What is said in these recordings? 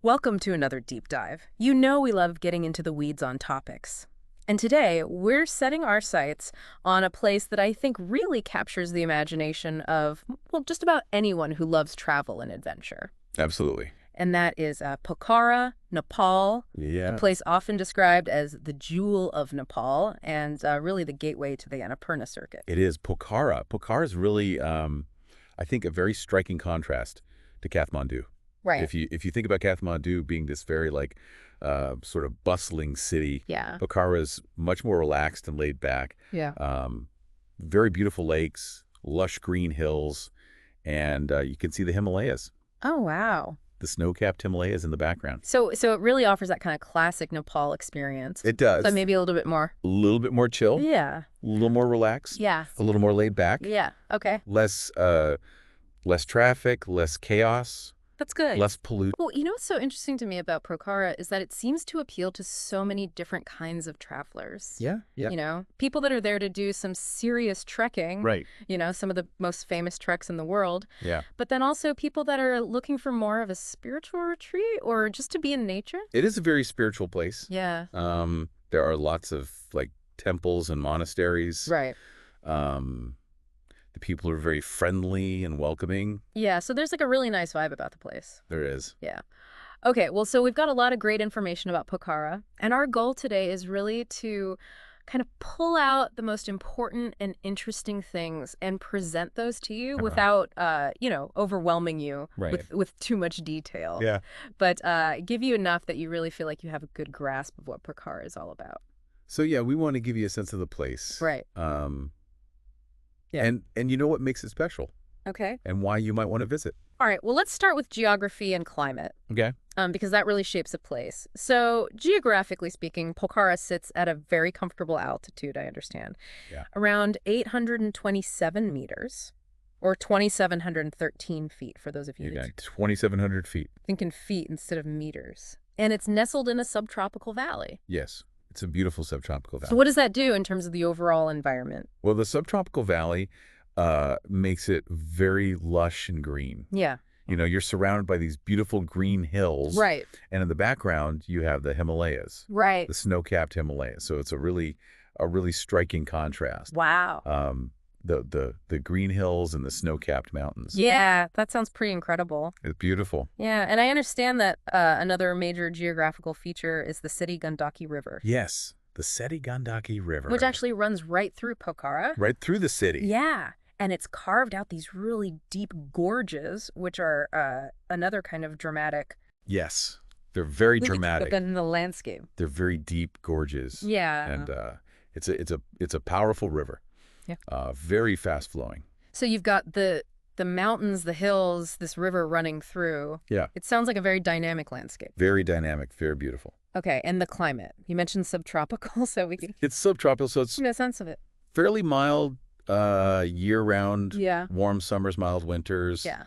Welcome to another deep dive. You know we love getting into the weeds on topics. And today, we're setting our sights on a place that I think really captures the imagination of, well, just about anyone who loves travel and adventure. Absolutely. And that is Pokhara, Nepal, a Yeah. place often described as the jewel of Nepal and really the gateway to the Annapurna circuit. It is Pokhara. Pokhara is really, I think, a very striking contrast to Kathmandu. Right. If you think about Kathmandu being this very sort of bustling city, Yeah. Pokhara is much more relaxed and laid back. Yeah. Very beautiful lakes, lush green hills, and you can see the Himalayas, Oh, wow. the snow-capped Himalayas in the background. So it really offers that kind of classic Nepal experience. It does. But maybe a little bit more. A little bit more chill, Yeah. a little more relaxed, Yeah. a little more laid back, Yeah. Okay. less traffic, less chaos. That's good. Less polluted. Well, you know what's so interesting to me about Pokhara is that it seems to appeal to so many different kinds of travelers. Yeah, yeah. You know, people that are there to do some serious trekking. Right. You know, some of the most famous treks in the world. Yeah. But then also people that are looking for more of a spiritual retreat or just to be in nature. It is a very spiritual place. Yeah. There are lots of temples and monasteries. Right. The people are very friendly and welcoming. Yeah. So there's like a really nice vibe about the place. There is. Yeah. Okay, well, so we've got a lot of great information about Pokhara, and our goal today is really to kind of pull out the most important and interesting things and present those to you without, overwhelming you Right. with too much detail. Yeah. But give you enough that you really feel like you have a good grasp of what Pokhara is all about. So yeah, we want to give you a sense of the place. Right. Yeah. And you know what makes it special Okay. and why you might want to visit. All right, well, let's start with geography and climate. Okay. Because that really shapes a place. So geographically speaking, Pokhara sits at a very comfortable altitude, I understand. Yeah. Around 827 meters, or 2,713 feet, for those of you You got that 2,700 feet. think in feet instead of meters. And it's nestled in a subtropical valley. Yes. It's a beautiful subtropical valley. So what does that do in terms of the overall environment? Well, the subtropical valley makes it very lush and green. Yeah. You know, you're surrounded by these beautiful green hills. Right. And in the background, you have the Himalayas, Right. the snow-capped Himalayas. So it's a really striking contrast. Wow. The green hills and the snow-capped mountains. Yeah, that sounds pretty incredible. It's beautiful. Yeah, and I understand that another major geographical feature is the Seti Gandaki River. Yes, the Seti Gandaki River. Which actually runs right through Pokhara. Right through the city. Yeah, and it's carved out these really deep gorges, which are another kind of dramatic. Yes, they're very dramatic. In the landscape. They're very deep gorges. Yeah. And it's a powerful river. Yeah. Very fast flowing. So you've got the mountains, the hills, this river running through. Yeah. It sounds like a very dynamic landscape. Very dynamic, very beautiful. Okay, and the climate. You mentioned subtropical, so we can It's subtropical, so it's get a sense of it. fairly mild year-round. Yeah. Warm summers, mild winters. Yeah.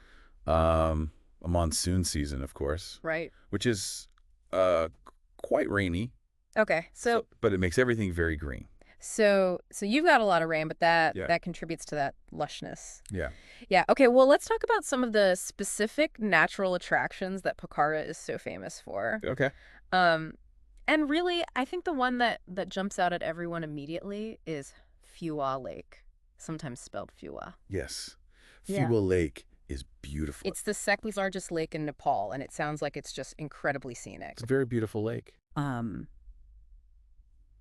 A monsoon season, of course, Right. which is quite rainy, Okay, so but it makes everything very green. So you've got a lot of rain, but that Yeah. that contributes to that lushness. Yeah. Yeah. Okay. Well, let's talk about some of the specific natural attractions that Pokhara is so famous for. Okay. And really, I think the one that jumps out at everyone immediately is Phewah Lake, sometimes spelled Phewah. Yes. Yeah. Phewah Lake is beautiful. It's the second largest lake in Nepal, and it sounds like it's just incredibly scenic. It's a very beautiful lake.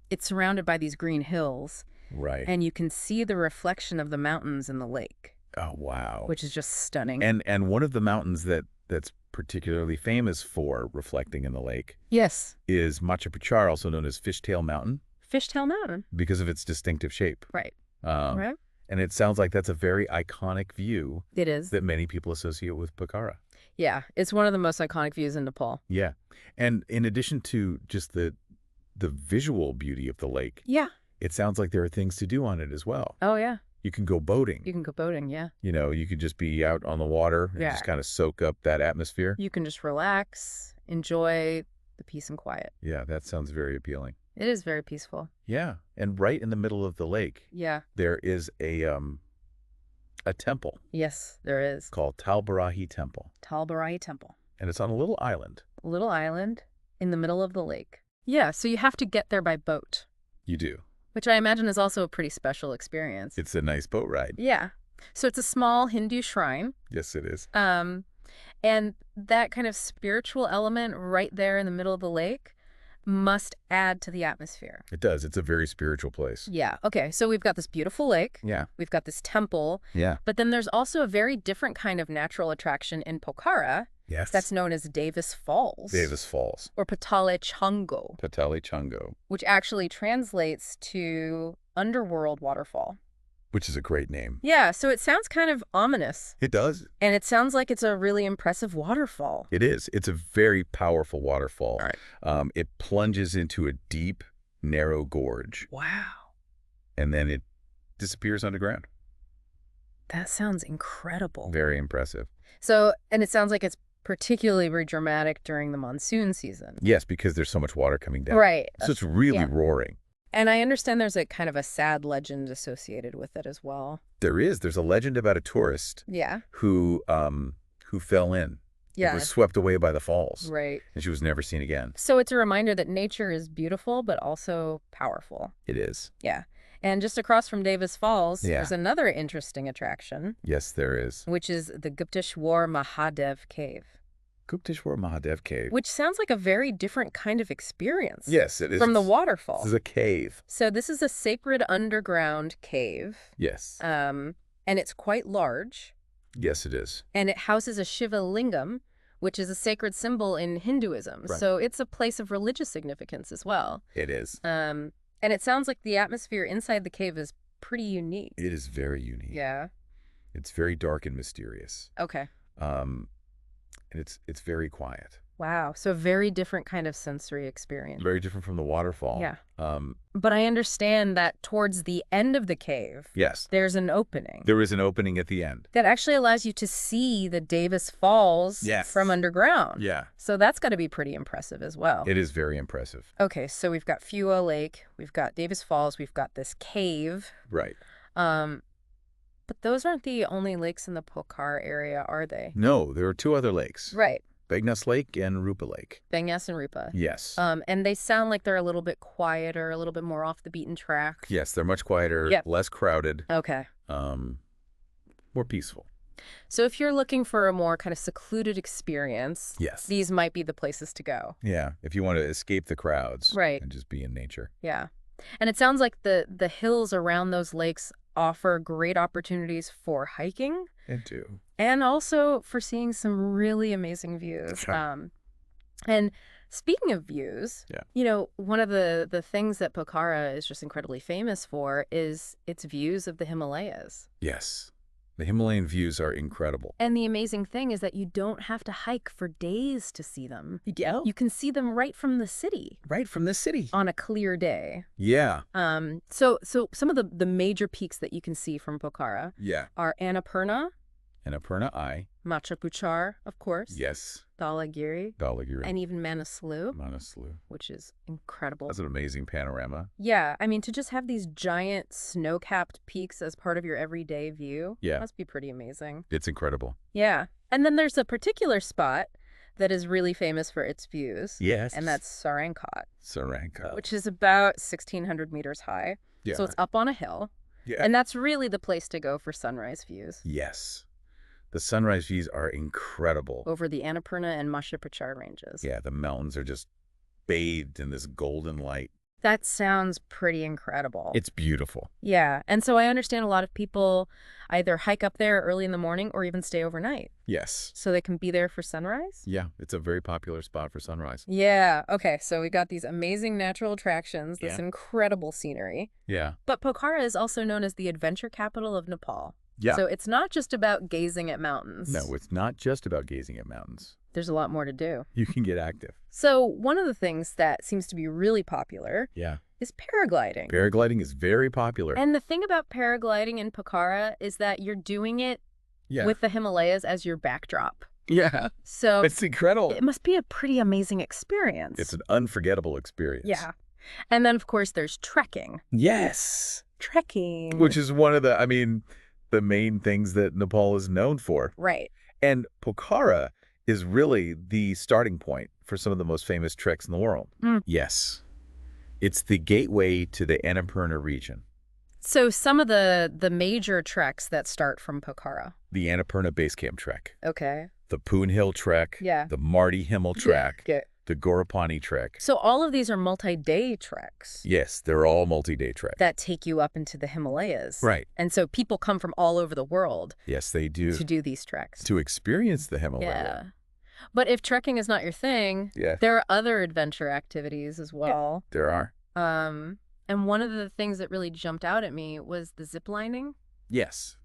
It's surrounded by these green hills, Right. and you can see the reflection of the mountains in the lake, Oh, wow. which is just stunning. And one of the mountains that's particularly famous for reflecting in the lake Yes. is Machu Picchu, also known as Fishtail Mountain, Fishtail Mountain. because of its distinctive shape. Right. Right. And it sounds like that's a very iconic view It is. that many people associate with Pokhara. Yeah. It's one of the most iconic views in Nepal. Yeah. And in addition to just the visual beauty of the lake, Yeah. it sounds like there are things to do on it as well. Oh, yeah. You can go boating. You can go boating. Yeah. You know, you could just be out on the water and Yeah. just kind of soak up that atmosphere. You can just relax, enjoy the peace and quiet. Yeah, that sounds very appealing. It is very peaceful. Yeah. And right in the middle of the lake, Yeah. there is a temple Yes, there is. called Talbarahi Temple. Talbarahi Temple. And it's on a little island Little island in the middle of the lake. Yeah, so you have to get there by boat, You do. which I imagine is also a pretty special experience. It's a nice boat ride. Yeah. So it's a small Hindu shrine. Yes, it is. And that kind of spiritual element right there in the middle of the lake must add to the atmosphere. It does. It's a very spiritual place. Yeah. Okay. So we've got this beautiful lake. Yeah. We've got this temple. Yeah. But then there's also a very different kind of natural attraction in Pokhara Yes. that's known as Davis Falls. Davis Falls. Or Patale Chango, Patali Chungo, which actually translates to underworld waterfall. which is a great name. Yeah, so it sounds kind of ominous. It does. And it sounds like it's a really impressive waterfall. It is. It's a very powerful waterfall. All right. It plunges into a deep, narrow gorge, Wow. and then it disappears underground. That sounds incredible. Very impressive. So, and it sounds like it's particularly dramatic during the monsoon season. Yes, because there's so much water coming down. Right. So it's really Yeah. roaring. And I understand there's a kind of a sad legend associated with it as well. There is. There's a legend about a tourist Yeah. who fell in. Yeah. Was swept away by the falls. Right. And she was never seen again. So it's a reminder that nature is beautiful, but also powerful. It is. Yeah. And just across from Davis Falls, Yeah. there's another interesting attraction, Yes, there is. which is the Gupteshwar Mahadev Cave, Gupteshwar Mahadev Cave. which sounds like a very different kind of experience Yes, it is. from the This waterfall. is a cave. So this is a sacred underground cave, Yes. and it's quite large, Yes, it is. and it houses a Shiva lingam, which is a sacred symbol in Hinduism. Right. So it's a place of religious significance as well. It is. And it sounds like the atmosphere inside the cave is pretty unique. It is very unique. Yeah. It's very dark and mysterious. Okay. And it's very quiet. Wow. So a very different kind of sensory experience. Very different from the waterfall. Yeah. Um, But I understand that towards the end of the cave, yes. there's an opening There is an opening at the end. that actually allows you to see the Davis Falls Yes. from underground. Yeah. So that's got to be pretty impressive as well. It is very impressive. Okay, so we've got Fua Lake, we've got Davis Falls, we've got this cave. Right. But those aren't the only lakes in the Pokhara area, are they? No, there are two other lakes. Right. Begnas Lake and Rupa Lake. Banyas and Rupa. Yes. And they sound like they're a little bit quieter, a little bit more off the beaten track. Yes, they're much quieter, Yep. less crowded, Okay. more peaceful. So if you're looking for a more kind of secluded experience, Yes. these might be the places to go. Yeah, if you want to escape the crowds. Right. And just be in nature. Yeah. And it sounds like the hills around those lakes offer great opportunities for hiking And do. and also for seeing some really amazing views. Sure. And speaking of views, Yeah. you know, one of the things that Pokhara is just incredibly famous for is its views of the Himalayas. Yes. The Himalayan views are incredible. And the amazing thing is that you don't have to hike for days to see them. Yeah. You can see them right from the city Right from the city. on a clear day. Yeah. So some of the major peaks that you can see from Pokhara Yeah. are Annapurna, And Apurna Eye. Macha Puchar, of course, Yes. Dhalagiri, Dhalagiri. and even Manaslu, Manaslu. which is incredible. That's an amazing panorama. Yeah, I mean, to just have these giant snow-capped peaks as part of your everyday view Yeah. must be pretty amazing. It's incredible. Yeah, and then there's a particular spot that is really famous for its views, Yes. and that's Sarankot, Saranka. which is about 1,600 meters high. Yeah. So it's up on a hill, Yeah. and that's really the place to go for sunrise views Yes. The sunrise views are incredible. over the Annapurna and Macha Puchar ranges. Yeah, the mountains are just bathed in this golden light. That sounds pretty incredible. It's beautiful. Yeah, and so I understand a lot of people either hike up there early in the morning or even stay overnight Yes. so they can be there for sunrise. Yeah, it's a very popular spot for sunrise. Yeah, okay, so we got these amazing natural attractions, this Yeah. incredible scenery. Yeah. But Pokhara is also known as the adventure capital of Nepal. Yeah. So it's not just about gazing at mountains. No, it's not just about gazing at mountains. There's a lot more to do. You can get active. So one of the things that seems to be really popular Yeah. is paragliding. Paragliding is very popular. And the thing about paragliding in Pokhara is that you're doing it Yeah. with the Himalayas as your backdrop. Yeah. So It's incredible. it must be a pretty amazing experience. It's an unforgettable experience. Yeah. And then, of course, there's trekking. Yes. Trekking. Which is one of the main things that Nepal is known for. Right. And Pokhara is really the starting point for some of the most famous treks in the world. Mm. Yes. It's the gateway to the Annapurna region. So some of the major treks that start from Pokhara. The Annapurna Base Camp Trek, Okay. the Poon Hill Trek, Yeah. the Marty Himmel Trek, Okay. the Gorapani Trek. So all of these are multi-day treks Yes, they're all multi-day treks. that take you up into the Himalayas. Right. And so people come from all over the world Yes, they do. to do these treks. To experience the Himalaya. Yeah. But if trekking is not your thing, Yeah. there are other adventure activities as well. There are. And one of the things that really jumped out at me was the zip lining. Yes.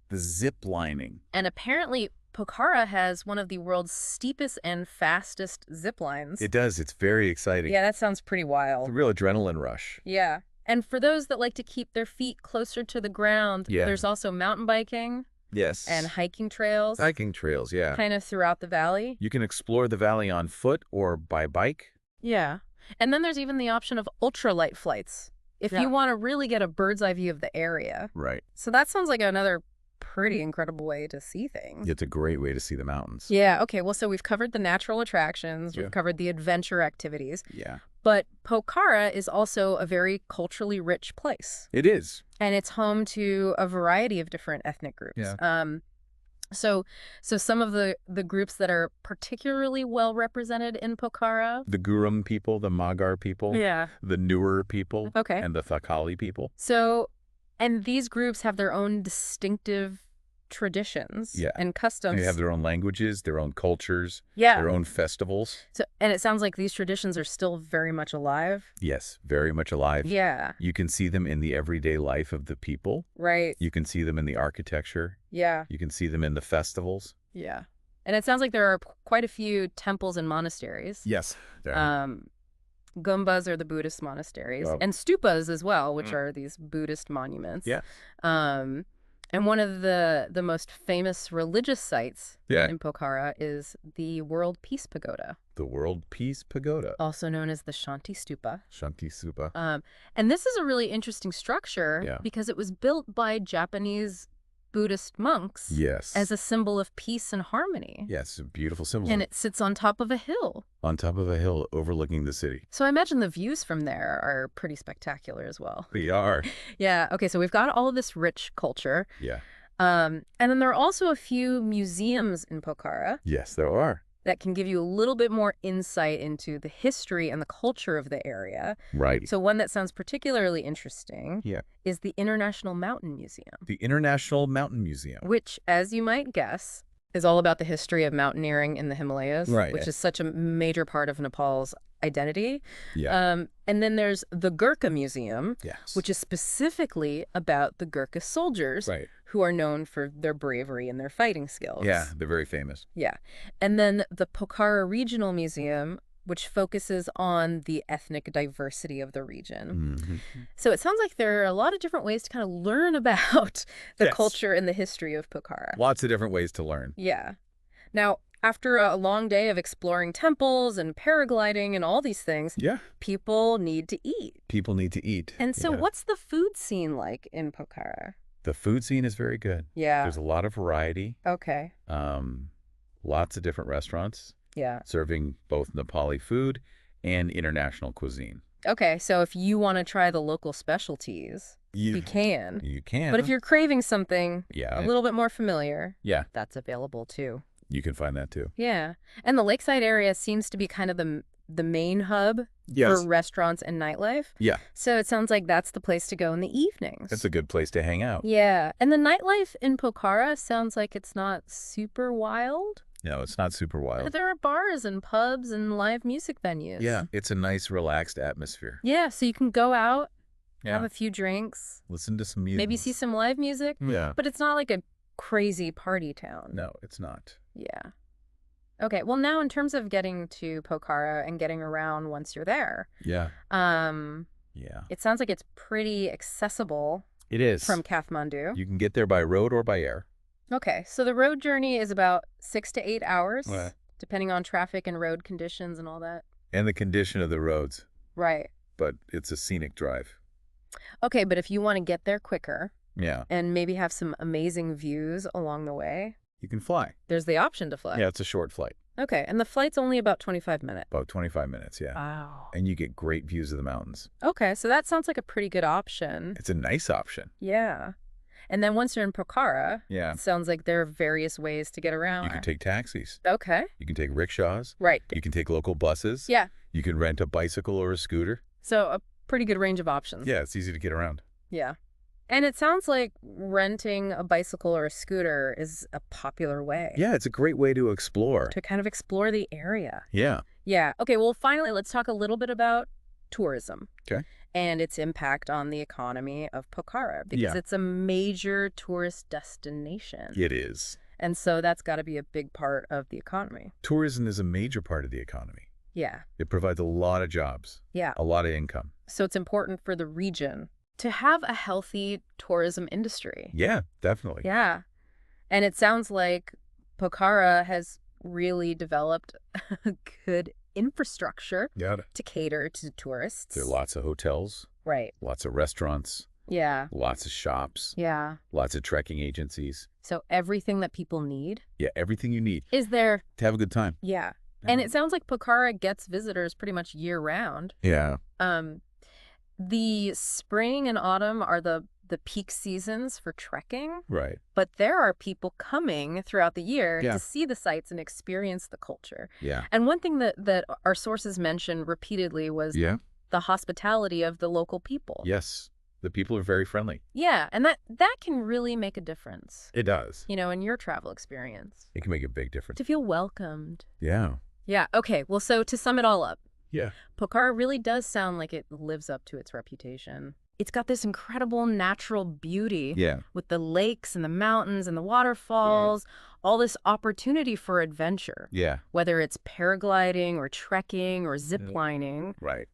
The zip lining. And apparently Pokhara has one of the world's steepest and fastest zip lines. It does. It's very exciting. Yeah, that sounds pretty It's wild. a real adrenaline rush. Yeah. And for those that like to keep their feet closer to the ground, Yeah. there's also mountain biking Yes. and hiking trails hiking trails, yeah. kind of throughout the valley. You can explore the valley on foot or by bike. Yeah. And then there's even the option of ultralight flights if Yeah. you want to really get a bird's eye view of the area. Right. So that sounds like another pretty incredible way to see things. It's a great way to see the mountains. Yeah. Okay. Well, so we've covered the natural attractions. Yeah. We've covered the adventure activities. Yeah. But Pokhara is also a very culturally rich place. It is. And it's home to a variety of different ethnic groups. Yeah. So some of the groups that are particularly well represented in Pokhara. The Gurum people, the Magar people, Yeah. the Newer people, Okay. and the Thakali people. So, and these groups have their own distinctive traditions Yeah. and customs. They have their own languages, their own cultures, yeah. their own festivals. So, and it sounds like these traditions are still very much alive. Yes, very much alive. Yeah. You can see them in the everyday life of the people. Right. You can see them in the architecture. Yeah. You can see them in the festivals. Yeah. And it sounds like there are quite a few temples and monasteries. Yes. Gumbas are the Buddhist monasteries, Oh. and stupas as well, which Mm. are these Buddhist monuments. Yeah. And one of the most famous religious sites Yeah. in Pokhara is the World Peace Pagoda, The World Peace Pagoda. also known as the Shanti Stupa. Shanti Supa. And this is a really interesting structure Yeah. because it was built by Japanese Buddhist monks Yes. as a symbol of peace and harmony. Yes, a beautiful symbol. And it sits on top of a hill. On top of a hill overlooking the city. So I imagine the views from there are pretty spectacular as well. They are. Yeah. Okay. So we've got all of this rich culture. Yeah. And then there are also a few museums in Pokhara Yes, there are. that can give you a little bit more insight into the history and the culture of the area. Right. So one that sounds particularly interesting Yeah. is the International Mountain Museum, The International Mountain Museum. which, as you might guess, is all about the history of mountaineering in the Himalayas, Right. which is such a major part of Nepal's identity. Yeah. And then there's the Gurkha Museum, Yes. which is specifically about the Gurkha soldiers Right. who are known for their bravery and their fighting skills. Yeah, they're very famous. Yeah. And then the Pokhara Regional Museum, which focuses on the ethnic diversity of the region. Mm-hmm. So it sounds like there are a lot of different ways to kind of learn about the Yes. culture and the history of Pokhara. Lots of different ways to learn. Yeah. Now, after a long day of exploring temples and paragliding and all these things, Yeah. people need to eat. People need to eat. And so Yeah. what's the food scene like in Pokhara? The food scene is very good. Yeah. There's a lot of variety. Okay. Lots of different restaurants Yeah. serving both Nepali food and international cuisine. Okay. So if you want to try the local specialties, you can. You can. But if you're craving something Yeah. a little bit more familiar, Yeah. that's available too. You can find that too. Yeah. And the lakeside area seems to be kind of the main hub for restaurants and nightlife. Yeah. So it sounds like that's the place to go in the evenings. That's a good place to hang out. Yeah. And the nightlife in Pokhara sounds like it's not super wild. No, it's not super wild. But there are bars and pubs and live music venues. Yeah. It's a nice, relaxed atmosphere. Yeah. So you can go out, have Yeah. a few drinks, Listen to some music. maybe see some live music. Yeah. But it's not like a crazy party town. No, it's not. Yeah. Okay. Well, now in terms of getting to Pokhara and getting around once you're there, Yeah. um, Yeah. it sounds like it's pretty accessible It is. from Kathmandu. You can get there by road or by air. Okay. So the road journey is about 6 to 8 hours, Right. depending on traffic and road conditions and all that. And the condition of the roads. Right. But it's a scenic drive. Okay. But if you want to get there quicker Yeah. and maybe have some amazing views along the way, You can fly. there's the option to fly. Yeah, it's a short flight. Okay, and the flight's only about 25 minutes. About 25 minutes, yeah. Wow. And you get great views of the mountains. Okay, so that sounds like a pretty good option. It's a nice option. Yeah. And then once you're in Pokhara, Yeah. it sounds like there are various ways to get around. You can take taxis. Okay. You can take rickshaws. Right. You can take local buses. Yeah. You can rent a bicycle or a scooter. So a pretty good range of options. Yeah, it's easy to get around. Yeah. And it sounds like renting a bicycle or a scooter is a popular way. Yeah, it's a great way to explore. To kind of explore the area. Yeah. Yeah. Okay, well, finally, let's talk a little bit about tourism. Okay. And its impact on the economy of Pokhara, because Yeah. it's a major tourist destination. It is. And so that's got to be a big part of the economy. Tourism is a major part of the economy. Yeah. It provides a lot of jobs, Yeah. a lot of income. So it's important for the region to have a healthy tourism industry. Yeah, definitely. Yeah. And it sounds like Pokhara has really developed a good infrastructure Yeah. to cater to tourists. There are lots of hotels, Right. lots of restaurants, Yeah. lots of shops, Yeah. lots of trekking agencies. So everything that people need Yeah, everything you need is there. to have a good time. Yeah. And it sounds like Pokhara gets visitors pretty much year round. Yeah. The spring and autumn are the peak seasons for trekking, Right. but there are people coming throughout the year Yeah. to see the sights and experience the culture. Yeah. And one thing that our sources mentioned repeatedly was Yeah. the hospitality of the local people. Yes. The people are very friendly. Yeah, and that can really make a difference, It does. in your travel experience. It can make a big difference. To feel welcomed. Yeah. Yeah, okay, well, so to sum it all up, Yeah. Pokhara really does sound like it lives up to its reputation. It's got this incredible natural beauty Yeah. with the lakes and the mountains and the waterfalls, all this opportunity for adventure, Yeah. whether it's paragliding or trekking or zip lining. Right.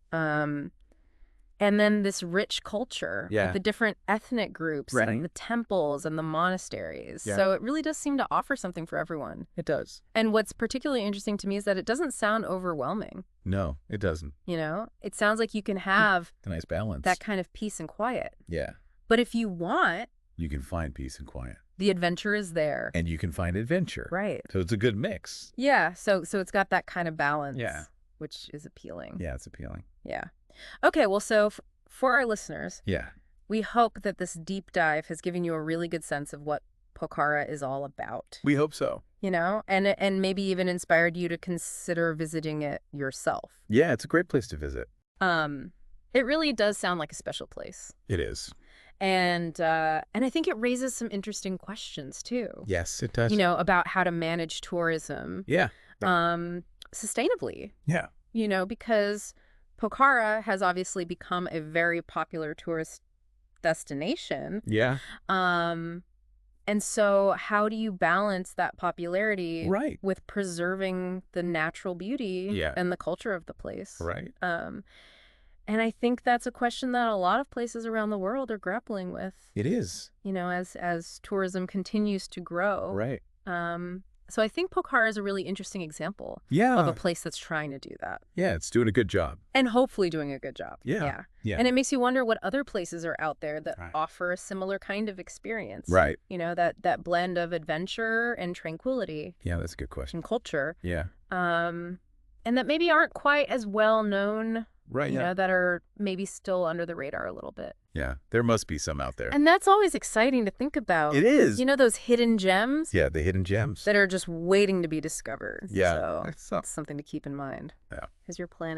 And then this rich culture Yeah. with the different ethnic groups Right. and the temples and the monasteries. Yeah. So it really does seem to offer something for everyone. It does. And what's particularly interesting to me is that it doesn't sound overwhelming. No, it doesn't. It sounds like you can have It's a nice balance. that kind of peace and quiet. Yeah. But if you want, You can find peace and quiet. the adventure is there. And you can find adventure. Right. So it's a good mix. Yeah. So it's got that kind of balance. Yeah. Which is appealing. Yeah, it's appealing. Yeah. Okay. Well, so for our listeners, Yeah. we hope that this deep dive has given you a really good sense of what Pokhara is all about. We hope so. And maybe even inspired you to consider visiting it yourself. Yeah, it's a great place to visit. It really does sound like a special place. It is. And I think it raises some interesting questions too. Yes, it does. About how to manage tourism Yeah. sustainably. Yeah. Because Pokhara has obviously become a very popular tourist destination. Yeah. And so how do you balance that popularity Right. with preserving the natural beauty Yeah. and the culture of the place? Right. And I think that's a question that a lot of places around the world are grappling with, It is. as tourism continues to grow. Right. So I think Pokhara is a really interesting example Yeah. of a place that's trying to do that. Yeah, it's doing a good job. And hopefully doing a good job. Yeah. Yeah. And it makes you wonder what other places are out there that Right. offer a similar kind of experience. Right. That blend of adventure and tranquility Yeah, that's a good question. and culture. Yeah. And that maybe aren't quite as well known, Right. Yeah. that are maybe still under the radar a little bit. Yeah. There must be some out there. And that's always exciting to think about. It is. Those hidden gems Yeah, the hidden gems. that are just waiting to be discovered. Yeah. So That's some- it's something to keep in mind Yeah. as you're planning.